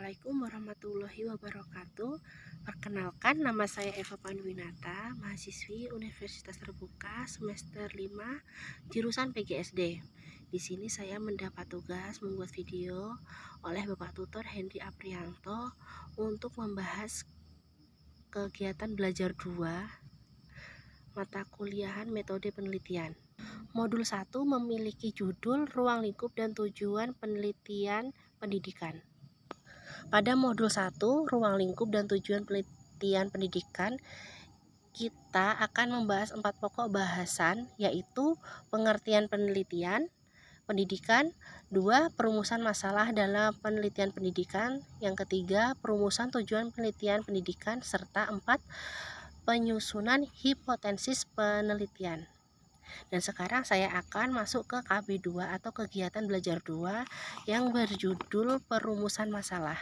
Assalamualaikum warahmatullahi wabarakatuh. Perkenalkan, nama saya Eva Panduwinata, mahasiswi Universitas Terbuka semester 5, jurusan PGSD. Di sini saya mendapat tugas membuat video oleh Bapak Tutor Hendy Aprianto untuk membahas kegiatan belajar 2 mata kuliahan metode penelitian. Modul 1 memiliki judul Ruang Lingkup dan Tujuan Penelitian Pendidikan. Pada modul 1, ruang lingkup dan tujuan penelitian pendidikan, kita akan membahas 4 pokok bahasan, yaitu pengertian penelitian pendidikan, 2, perumusan masalah dalam penelitian pendidikan, yang ketiga, perumusan tujuan penelitian pendidikan, serta 4, penyusunan hipotesis penelitian. Dan sekarang saya akan masuk ke KB2 atau kegiatan belajar 2 yang berjudul perumusan masalah.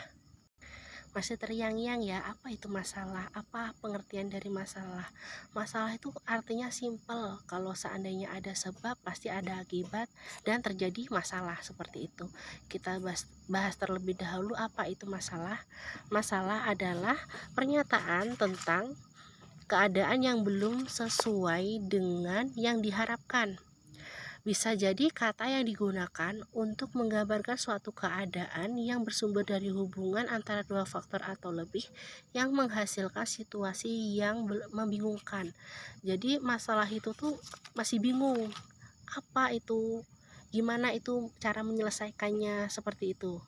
Masih terngiang-ngiang ya, apa itu masalah? Apa pengertian dari masalah? Masalah itu artinya simpel. Kalau seandainya ada sebab, pasti ada akibat dan terjadi masalah seperti itu. Kita bahas terlebih dahulu apa itu masalah. Masalah adalah pernyataan tentang keadaan yang belum sesuai dengan yang diharapkan. Bisa jadi kata yang digunakan untuk menggambarkan suatu keadaan yang bersumber dari hubungan antara dua faktor atau lebih yang menghasilkan situasi yang membingungkan. Jadi masalah itu tuh masih bingung. Apa itu? Gimana itu cara menyelesaikannya, seperti itu.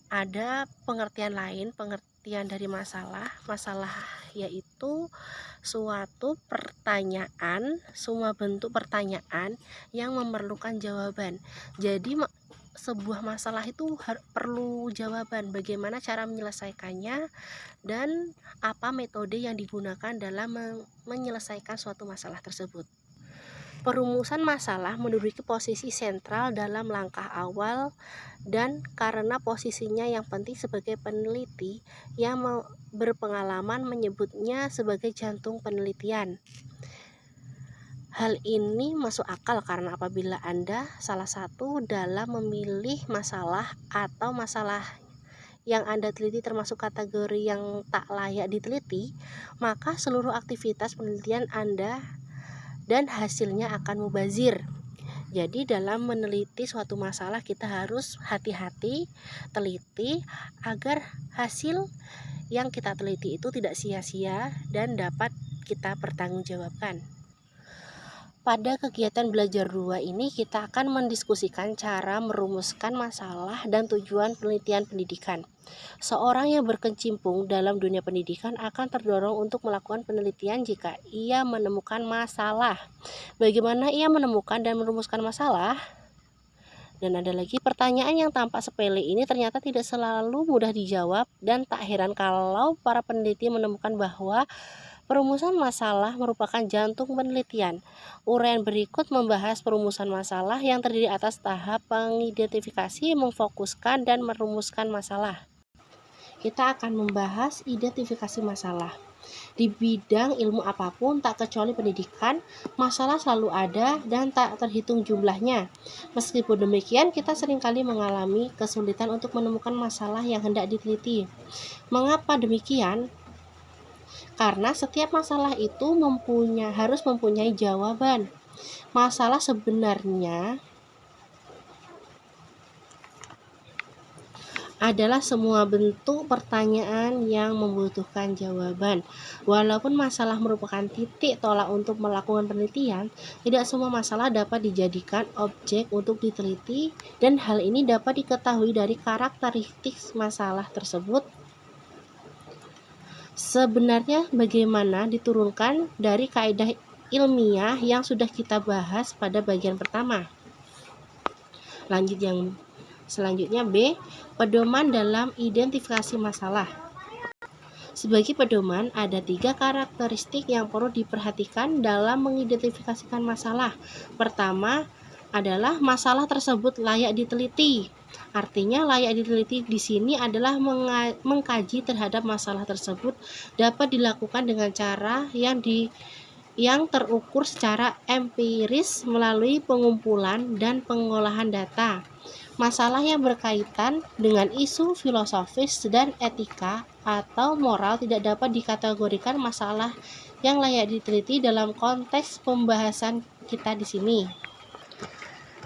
Ada pengertian lain, pengertian dari masalah. Masalah yaitu suatu pertanyaan, semua bentuk pertanyaan yang memerlukan jawaban. Jadi sebuah masalah itu perlu jawaban, bagaimana cara menyelesaikannya dan apa metode yang digunakan dalam menyelesaikan suatu masalah tersebut. Perumusan masalah menduduki posisi sentral dalam langkah awal dan karena posisinya yang penting sebagai peneliti yang berpengalaman menyebutnya sebagai jantung penelitian. Hal ini masuk akal karena apabila Anda salah satu dalam memilih masalah atau masalah yang Anda teliti termasuk kategori yang tak layak diteliti, maka seluruh aktivitas penelitian Anda dan hasilnya akan mubazir. Jadi dalam meneliti suatu masalah kita harus hati-hati, teliti agar hasil yang kita teliti itu tidak sia-sia dan dapat kita pertanggungjawabkan. Pada kegiatan belajar 2 ini kita akan mendiskusikan cara merumuskan masalah dan tujuan penelitian pendidikan. Seorang yang berkecimpung dalam dunia pendidikan akan terdorong untuk melakukan penelitian jika ia menemukan masalah. Bagaimana ia menemukan dan merumuskan masalah? Dan ada lagi, pertanyaan yang tampak sepele ini ternyata tidak selalu mudah dijawab dan tak heran kalau para peneliti menemukan bahwa perumusan masalah merupakan jantung penelitian. Uraian berikut membahas perumusan masalah yang terdiri atas tahap pengidentifikasi, memfokuskan, dan merumuskan masalah. Kita akan membahas identifikasi masalah. Di bidang ilmu apapun, tak kecuali pendidikan, masalah selalu ada dan tak terhitung jumlahnya. Meskipun demikian, kita seringkali mengalami kesulitan untuk menemukan masalah yang hendak diteliti. Mengapa demikian? Karena setiap masalah itu harus mempunyai jawaban. Masalah sebenarnya adalah semua bentuk pertanyaan yang membutuhkan jawaban. Walaupun masalah merupakan titik tolak untuk melakukan penelitian, tidak semua masalah dapat dijadikan objek untuk diteliti, dan hal ini dapat diketahui dari karakteristik masalah tersebut. Sebenarnya bagaimana diturunkan dari kaidah ilmiah yang sudah kita bahas pada bagian pertama. Lanjut yang selanjutnya, B. Pedoman dalam identifikasi masalah. Sebagai pedoman, ada 3 karakteristik yang perlu diperhatikan dalam mengidentifikasikan masalah. Pertama adalah masalah tersebut layak diteliti. Artinya layak diteliti di sini adalah mengkaji terhadap masalah tersebut dapat dilakukan dengan cara yang terukur secara empiris melalui pengumpulan dan pengolahan data. Masalah yang berkaitan dengan isu filosofis dan etika atau moral tidak dapat dikategorikan masalah yang layak diteliti dalam konteks pembahasan kita di sini.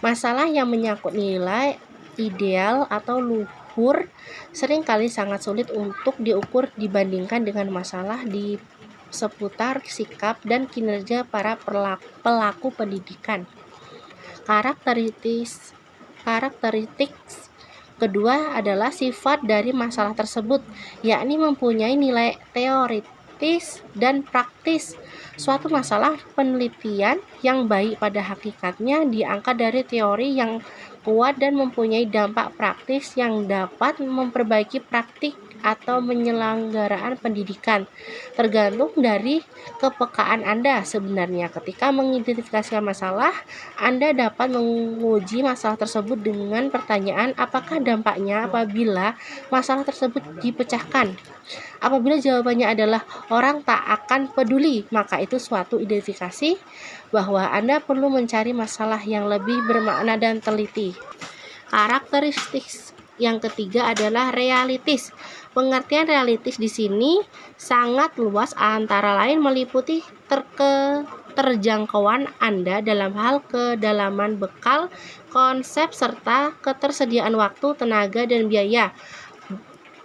Masalah yang menyangkut nilai, ideal, atau luhur seringkali sangat sulit untuk diukur dibandingkan dengan masalah di seputar sikap dan kinerja para pelaku pendidikan. Karakteristik kedua adalah sifat dari masalah tersebut, yakni mempunyai nilai teoritis dan praktis. Suatu masalah penelitian yang baik pada hakikatnya diangkat dari teori yang kuat dan mempunyai dampak praktis yang dapat memperbaiki praktik atau penyelenggaraan pendidikan. Tergantung dari kepekaan Anda. Sebenarnya ketika mengidentifikasi masalah, Anda dapat menguji masalah tersebut dengan pertanyaan apakah dampaknya apabila masalah tersebut dipecahkan. Apabila jawabannya adalah orang tak akan peduli, maka itu suatu identifikasi bahwa Anda perlu mencari masalah yang lebih bermakna dan teliti. Karakteristik yang ketiga adalah realistis. Pengertian realistis di sini sangat luas, antara lain meliputi terjangkauan Anda dalam hal kedalaman bekal, konsep, serta ketersediaan waktu, tenaga, dan biaya.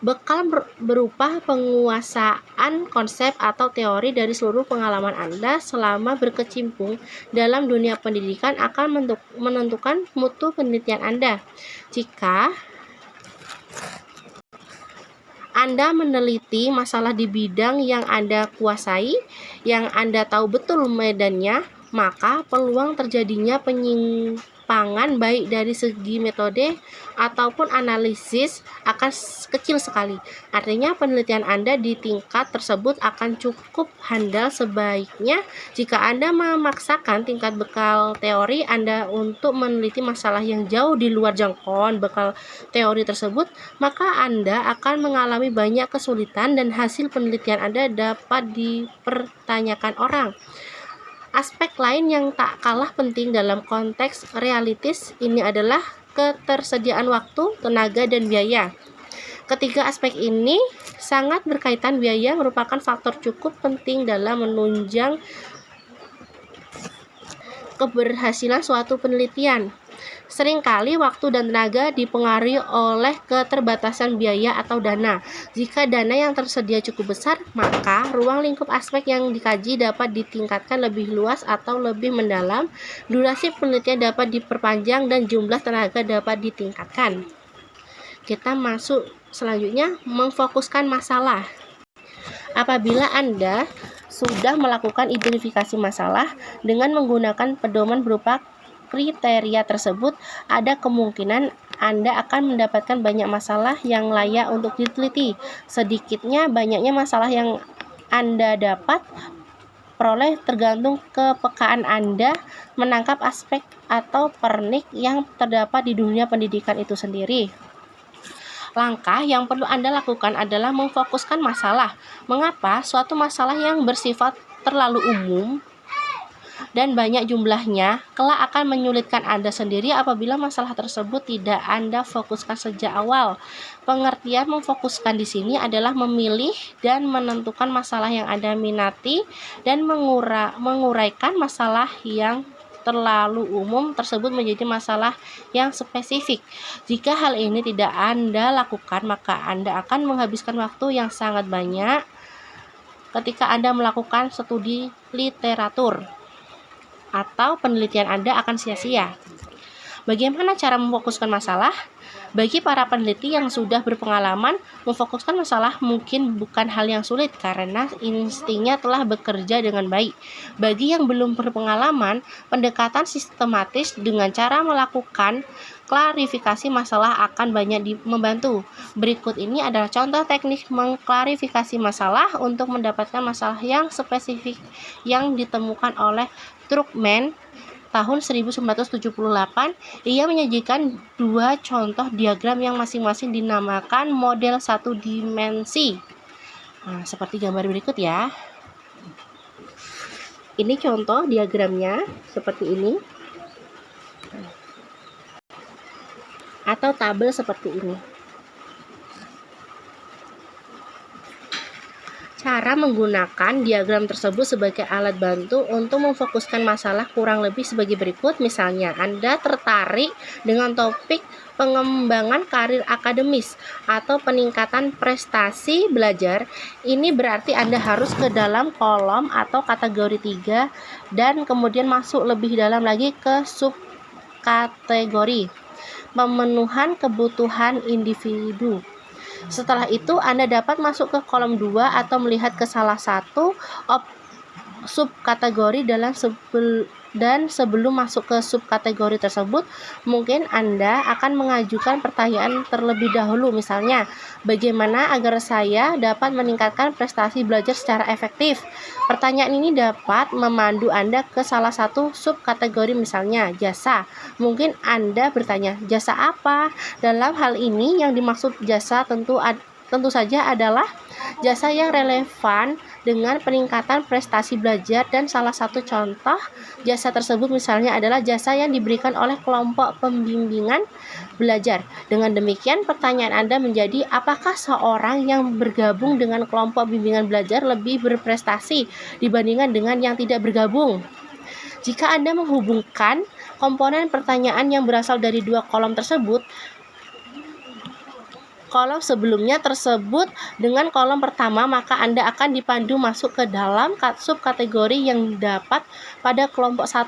Bekal berupa penguasaan konsep atau teori dari seluruh pengalaman Anda selama berkecimpung dalam dunia pendidikan akan menentukan mutu penelitian Anda. Jika Anda meneliti masalah di bidang yang Anda kuasai, yang Anda tahu betul medannya, maka peluang terjadinya penyimpangan baik dari segi metode ataupun analisis akan kecil sekali. Artinya penelitian Anda di tingkat tersebut akan cukup handal. Sebaiknya jika Anda memaksakan tingkat bekal teori Anda untuk meneliti masalah yang jauh di luar jangkauan bekal teori tersebut, maka Anda akan mengalami banyak kesulitan dan hasil penelitian Anda dapat dipertanyakan orang. Aspek lain yang tak kalah penting dalam konteks realistis ini adalah ketersediaan waktu, tenaga, dan biaya. Ketiga aspek ini sangat berkaitan. Biaya merupakan faktor cukup penting dalam menunjang keberhasilan suatu penelitian. Seringkali waktu dan tenaga dipengaruhi oleh keterbatasan biaya atau dana. Jika dana yang tersedia cukup besar, maka ruang lingkup aspek yang dikaji dapat ditingkatkan lebih luas atau lebih mendalam, durasi penelitian dapat diperpanjang, dan jumlah tenaga dapat ditingkatkan. Kita masuk selanjutnya, memfokuskan masalah. Apabila Anda sudah melakukan identifikasi masalah dengan menggunakan pedoman berupa kriteria tersebut, ada kemungkinan Anda akan mendapatkan banyak masalah yang layak untuk diteliti. Sedikitnya banyaknya masalah yang Anda dapat peroleh tergantung kepekaan Anda menangkap aspek atau pernik yang terdapat di dunia pendidikan itu sendiri. Langkah yang perlu Anda lakukan adalah memfokuskan masalah. Mengapa? Suatu masalah yang bersifat terlalu umum dan banyak jumlahnya kelak akan menyulitkan Anda sendiri apabila masalah tersebut tidak Anda fokuskan sejak awal. Pengertian memfokuskan di sini adalah memilih dan menentukan masalah yang Anda minati dan menguraikan masalah yang terlalu umum tersebut menjadi masalah yang spesifik. Jika hal ini tidak Anda lakukan, maka Anda akan menghabiskan waktu yang sangat banyak ketika Anda melakukan studi literatur, atau penelitian Anda akan sia-sia. Bagaimana cara memfokuskan masalah? Bagi para peneliti yang sudah berpengalaman, memfokuskan masalah mungkin bukan hal yang sulit karena instingnya telah bekerja dengan baik. Bagi yang belum berpengalaman, pendekatan sistematis dengan cara melakukan klarifikasi masalah akan banyak membantu. Berikut ini adalah contoh teknik mengklarifikasi masalah untuk mendapatkan masalah yang spesifik yang ditemukan oleh Druckmann tahun 1978. Ia menyajikan dua contoh diagram yang masing-masing dinamakan model satu dimensi. Nah, seperti gambar berikut ya. Ini contoh diagramnya seperti ini. atau tabel seperti ini. Cara menggunakan diagram tersebut sebagai alat bantu untuk memfokuskan masalah kurang lebih sebagai berikut. Misalnya, Anda tertarik dengan topik pengembangan karir akademis atau peningkatan prestasi belajar. Ini berarti Anda harus ke dalam kolom atau kategori 3 dan kemudian masuk lebih dalam lagi ke subkategori pemenuhan kebutuhan individu. Setelah itu Anda dapat masuk ke kolom 2 atau melihat ke salah satu subkategori dan sebelum masuk ke subkategori tersebut, mungkin Anda akan mengajukan pertanyaan terlebih dahulu. Misalnya, bagaimana agar saya dapat meningkatkan prestasi belajar secara efektif? Pertanyaan ini dapat memandu Anda ke salah satu subkategori, misalnya jasa. Mungkin Anda bertanya, jasa apa? Dalam hal ini yang dimaksud jasa tentu saja adalah jasa yang relevan dengan peningkatan prestasi belajar, dan salah satu contoh jasa tersebut misalnya adalah jasa yang diberikan oleh kelompok pembimbingan belajar. Dengan demikian, pertanyaan Anda menjadi, apakah seorang yang bergabung dengan kelompok bimbingan belajar lebih berprestasi dibandingkan dengan yang tidak bergabung? Jika Anda menghubungkan komponen pertanyaan yang berasal dari dua kolom tersebut, kolom sebelumnya tersebut dengan kolom pertama, maka Anda akan dipandu masuk ke dalam subkategori yang dapat pada kelompok 1.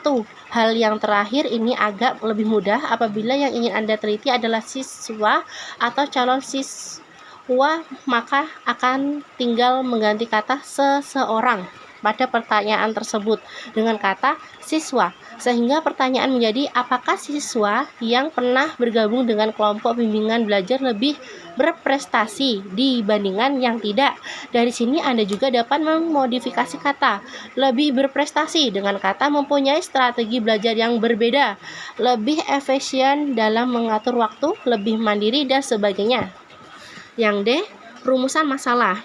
Hal yang terakhir ini agak lebih mudah apabila yang ingin Anda teliti adalah siswa atau calon siswa, maka akan tinggal mengganti kata seseorang pada pertanyaan tersebut dengan kata siswa, sehingga pertanyaan menjadi, apakah siswa yang pernah bergabung dengan kelompok bimbingan belajar lebih berprestasi dibandingkan yang tidak. Dari sini Anda juga dapat memodifikasi kata lebih berprestasi dengan kata mempunyai strategi belajar yang berbeda, lebih efisien dalam mengatur waktu, lebih mandiri, dan sebagainya. Yang D, rumusan masalah.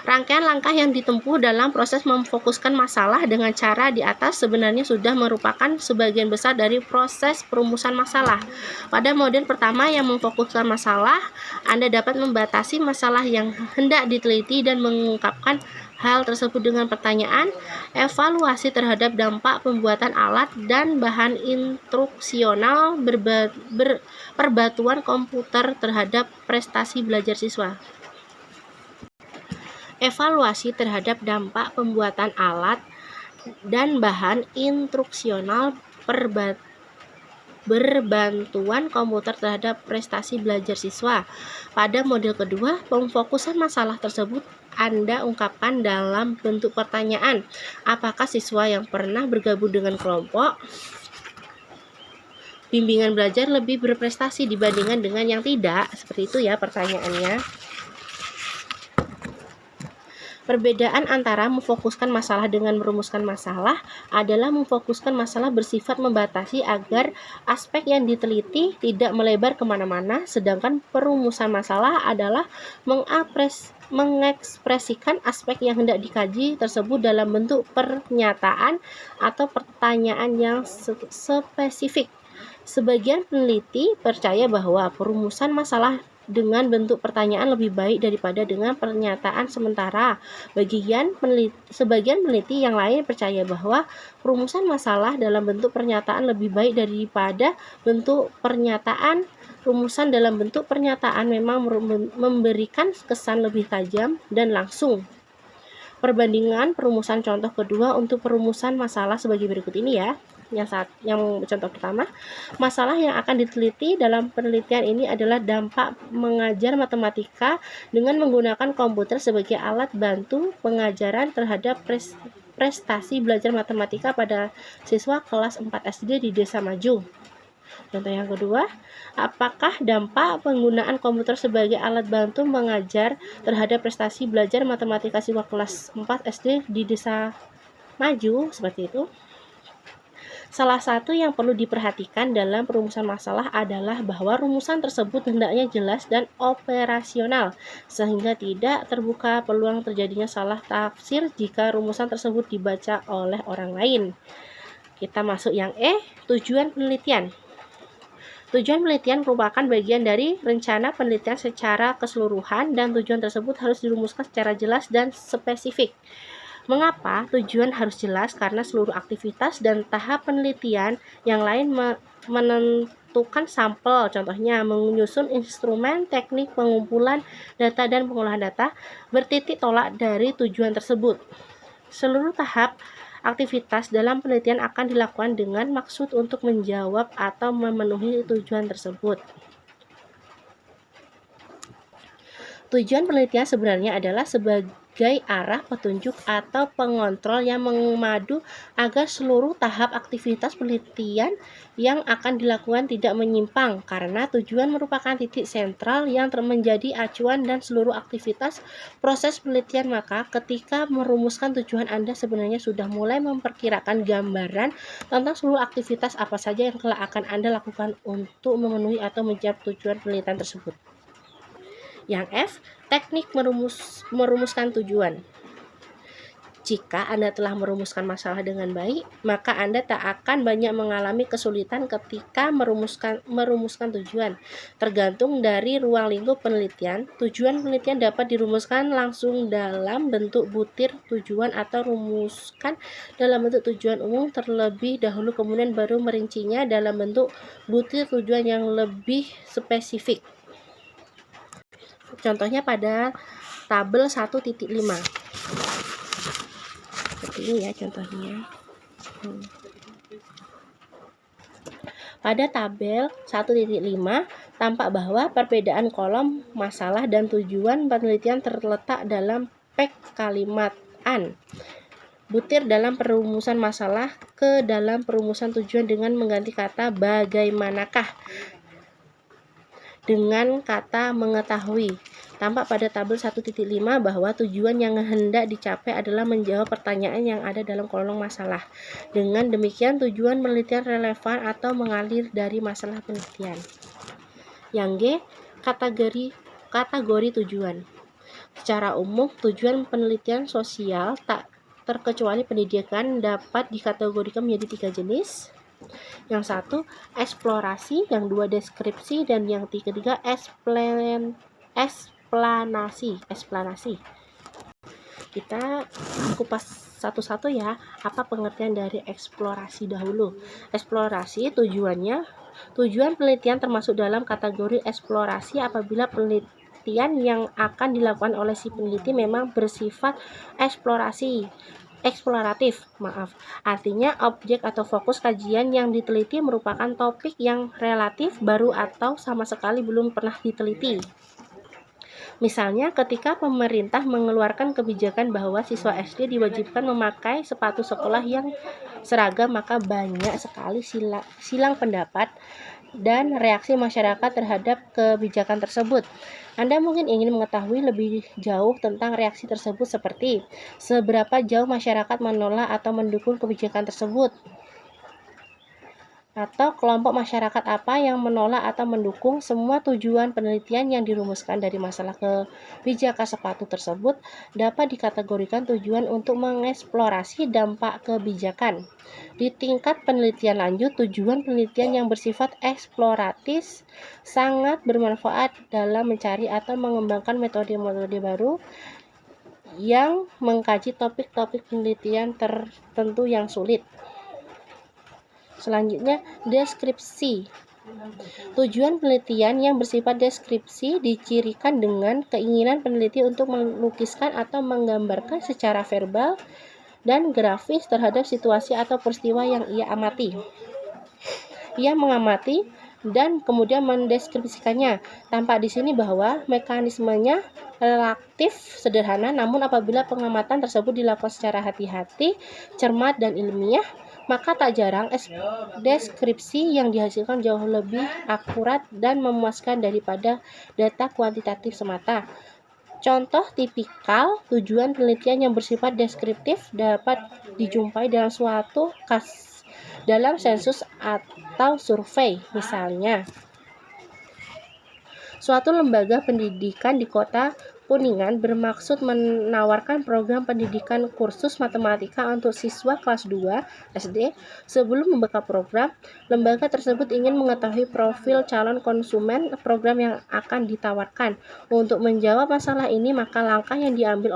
Rangkaian langkah yang ditempuh dalam proses memfokuskan masalah dengan cara di atas sebenarnya sudah merupakan sebagian besar dari proses perumusan masalah. Pada model pertama yang memfokuskan masalah, Anda dapat membatasi masalah yang hendak diteliti dan mengungkapkan hal tersebut dengan pertanyaan, evaluasi terhadap dampak pembuatan alat dan bahan instruksional perbatuan komputer terhadap prestasi belajar siswa. Evaluasi terhadap dampak pembuatan alat dan bahan instruksional berbantuan komputer terhadap prestasi belajar siswa. Pada model kedua, pemfokusan masalah tersebut Anda ungkapkan dalam bentuk pertanyaan. Apakah siswa yang pernah bergabung dengan kelompok bimbingan belajar lebih berprestasi dibandingkan dengan yang tidak? Seperti itu ya pertanyaannya. Perbedaan antara memfokuskan masalah dengan merumuskan masalah adalah memfokuskan masalah bersifat membatasi agar aspek yang diteliti tidak melebar kemana-mana, sedangkan perumusan masalah adalah mengekspresikan aspek yang hendak dikaji tersebut dalam bentuk pernyataan atau pertanyaan yang spesifik. Sebagian peneliti percaya bahwa perumusan masalah dengan bentuk pertanyaan lebih baik daripada dengan pernyataan, sementara sebagian peneliti yang lain percaya bahwa perumusan masalah dalam bentuk pernyataan lebih baik daripada bentuk pernyataan. Rumusan dalam bentuk pernyataan memang memberikan kesan lebih tajam dan langsung. Perbandingan perumusan contoh kedua untuk perumusan masalah sebagai berikut ini ya. Yang contoh pertama, masalah yang akan diteliti dalam penelitian ini adalah dampak mengajar matematika dengan menggunakan komputer sebagai alat bantu pengajaran terhadap prestasi belajar matematika pada siswa kelas 4 SD di Desa Maju. Contoh yang kedua, apakah dampak penggunaan komputer sebagai alat bantu mengajar terhadap prestasi belajar matematika siswa kelas 4 SD di Desa Maju? Seperti itu. Salah satu yang perlu diperhatikan dalam perumusan masalah adalah bahwa rumusan tersebut hendaknya jelas dan operasional, sehingga tidak terbuka peluang terjadinya salah tafsir jika rumusan tersebut dibaca oleh orang lain. Kita masuk yang E, tujuan penelitian. Tujuan penelitian merupakan bagian dari rencana penelitian secara keseluruhan dan tujuan tersebut harus dirumuskan secara jelas dan spesifik. Mengapa tujuan harus jelas? Karena seluruh aktivitas dan tahap penelitian yang lain menentukan sampel, contohnya menyusun instrumen, teknik pengumpulan data dan pengolahan data, bertitik tolak dari tujuan tersebut. Seluruh tahap aktivitas dalam penelitian akan dilakukan dengan maksud untuk menjawab atau memenuhi tujuan tersebut. Tujuan penelitian sebenarnya adalah sebagai arah petunjuk atau pengontrol yang memadu agar seluruh tahap aktivitas penelitian yang akan dilakukan tidak menyimpang, karena tujuan merupakan titik sentral yang menjadi acuan dan seluruh aktivitas proses penelitian. Maka ketika merumuskan tujuan, Anda sebenarnya sudah mulai memperkirakan gambaran tentang seluruh aktivitas apa saja yang telah akan Anda lakukan untuk memenuhi atau menjawab tujuan penelitian tersebut. Yang F, teknik merumuskan tujuan. Jika Anda telah merumuskan masalah dengan baik, maka Anda tak akan banyak mengalami kesulitan ketika merumuskan tujuan. Tergantung dari ruang lingkup penelitian, tujuan penelitian dapat dirumuskan langsung dalam bentuk butir tujuan atau rumuskan dalam bentuk tujuan umum terlebih dahulu, kemudian baru merincinya dalam bentuk butir tujuan yang lebih spesifik. Contohnya pada tabel 1.5. Seperti ini ya contohnya. Pada tabel 1.5 tampak bahwa perbedaan kolom masalah dan tujuan penelitian terletak dalam pack kalimat an. Butir dalam perumusan masalah ke dalam perumusan tujuan dengan mengganti kata bagaimanakah dengan kata mengetahui. Tampak pada tabel 1.5 bahwa tujuan yang hendak dicapai adalah menjawab pertanyaan yang ada dalam kolom masalah. Dengan demikian, tujuan penelitian relevan atau mengalir dari masalah penelitian. Yang G, kategori tujuan. Secara umum, tujuan penelitian sosial tak terkecuali pendidikan dapat dikategorikan menjadi 3 jenis. Yang satu, eksplorasi, yang dua, deskripsi, dan yang ketiga, eksplanasi. Kita kupas satu-satu ya. Apa pengertian dari eksplorasi dahulu? Eksplorasi tujuan penelitian termasuk dalam kategori eksplorasi apabila penelitian yang akan dilakukan oleh si peneliti memang bersifat eksploratif. Artinya objek atau fokus kajian yang diteliti merupakan topik yang relatif baru atau sama sekali belum pernah diteliti. Misalnya, ketika pemerintah mengeluarkan kebijakan bahwa siswa SD diwajibkan memakai sepatu sekolah yang seragam, maka banyak sekali silang pendapat dan reaksi masyarakat terhadap kebijakan tersebut. Anda mungkin ingin mengetahui lebih jauh tentang reaksi tersebut, seperti seberapa jauh masyarakat menolak atau mendukung kebijakan tersebut, atau kelompok masyarakat apa yang menolak atau mendukung. Semua tujuan penelitian yang dirumuskan dari masalah kebijakan sepatu tersebut dapat dikategorikan tujuan untuk mengeksplorasi dampak kebijakan. Di tingkat penelitian lanjut, tujuan penelitian yang bersifat eksploratif sangat bermanfaat dalam mencari atau mengembangkan metode-metode baru yang mengkaji topik-topik penelitian tertentu yang sulit. Selanjutnya, deskripsi. Tujuan penelitian yang bersifat deskripsi dicirikan dengan keinginan peneliti untuk melukiskan atau menggambarkan secara verbal dan grafis terhadap situasi atau peristiwa yang ia amati. Ia mengamati dan kemudian mendeskripsikannya. Tampak di sini bahwa mekanismenya relatif sederhana, namun apabila pengamatan tersebut dilakukan secara hati-hati, cermat, dan ilmiah, maka tak jarang deskripsi yang dihasilkan jauh lebih akurat dan memuaskan daripada data kuantitatif semata. Contoh tipikal tujuan penelitian yang bersifat deskriptif dapat dijumpai dalam dalam sensus atau survei. Misalnya, suatu lembaga pendidikan di kota Kuningan bermaksud menawarkan program pendidikan kursus matematika untuk siswa kelas 2 SD. Sebelum membuka program, lembaga tersebut ingin mengetahui profil calon konsumen program yang akan ditawarkan. Untuk menjawab masalah ini, maka langkah yang diambil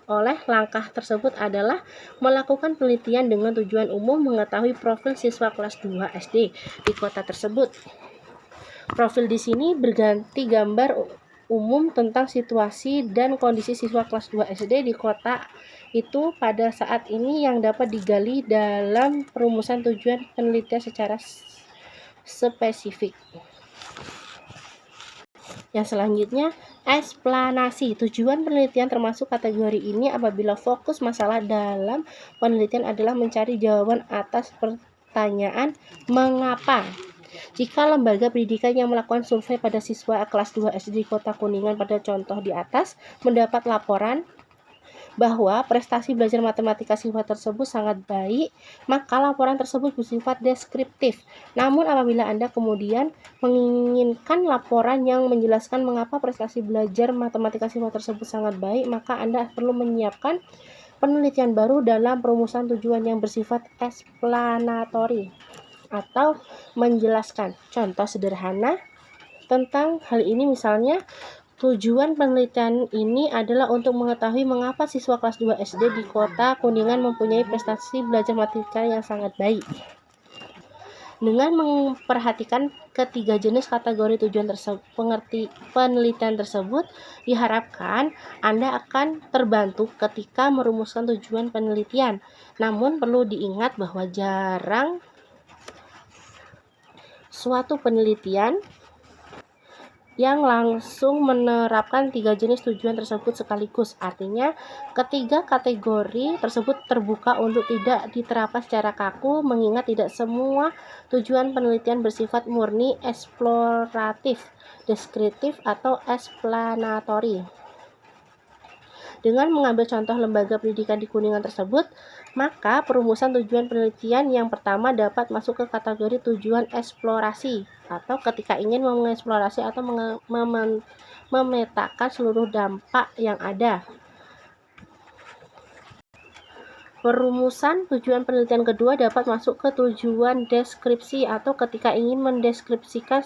oleh langkah tersebut adalah melakukan penelitian dengan tujuan umum mengetahui profil siswa kelas 2 SD di kota tersebut. Profil di sini berganti gambar umum tentang situasi dan kondisi siswa kelas 2 SD di kota itu pada saat ini yang dapat digali dalam perumusan tujuan penelitian secara spesifik. Yang selanjutnya, eksplanasi. Tujuan penelitian termasuk kategori ini apabila fokus masalah dalam penelitian adalah mencari jawaban atas pertanyaan mengapa. Jika lembaga pendidikan yang melakukan survei pada siswa kelas 2 SD di Kota Kuningan pada contoh di atas mendapat laporan bahwa prestasi belajar matematika siswa tersebut sangat baik, maka laporan tersebut bersifat deskriptif. Namun apabila Anda kemudian menginginkan laporan yang menjelaskan mengapa prestasi belajar matematika siswa tersebut sangat baik, maka Anda perlu menyiapkan penelitian baru dalam perumusan tujuan yang bersifat explanatory atau menjelaskan. Contoh sederhana tentang hal ini misalnya, tujuan penelitian ini adalah untuk mengetahui mengapa siswa kelas 2 SD di Kota Kuningan mempunyai prestasi belajar matematika yang sangat baik. Dengan memperhatikan ketiga jenis kategori tujuan penelitian tersebut, diharapkan Anda akan terbantu ketika merumuskan tujuan penelitian. Namun perlu diingat bahwa jarang suatu penelitian yang langsung menerapkan tiga jenis tujuan tersebut sekaligus. Artinya, ketiga kategori tersebut terbuka untuk tidak diterapkan secara kaku, mengingat tidak semua tujuan penelitian bersifat murni eksploratif, deskriptif, atau explanatory. Dengan mengambil contoh lembaga pendidikan di Kuningan tersebut, maka perumusan tujuan penelitian yang pertama dapat masuk ke kategori tujuan eksplorasi, atau ketika ingin mengeksplorasi atau memetakan seluruh dampak yang ada. Perumusan tujuan penelitian kedua dapat masuk ke tujuan deskripsi, atau ketika ingin mendeskripsikan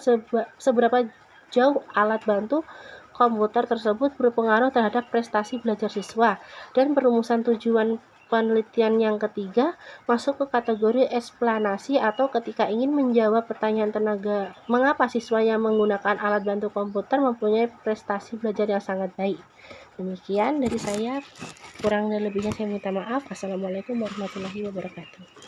seberapa jauh alat bantu komputer tersebut berpengaruh terhadap prestasi belajar siswa. Dan perumusan tujuan penelitian yang ketiga masuk ke kategori eksplanasi, atau ketika ingin menjawab pertanyaan tenaga mengapa siswa yang menggunakan alat bantu komputer mempunyai prestasi belajar yang sangat baik. Demikian dari saya, kurang dan lebihnya saya minta maaf. Assalamualaikum warahmatullahi wabarakatuh.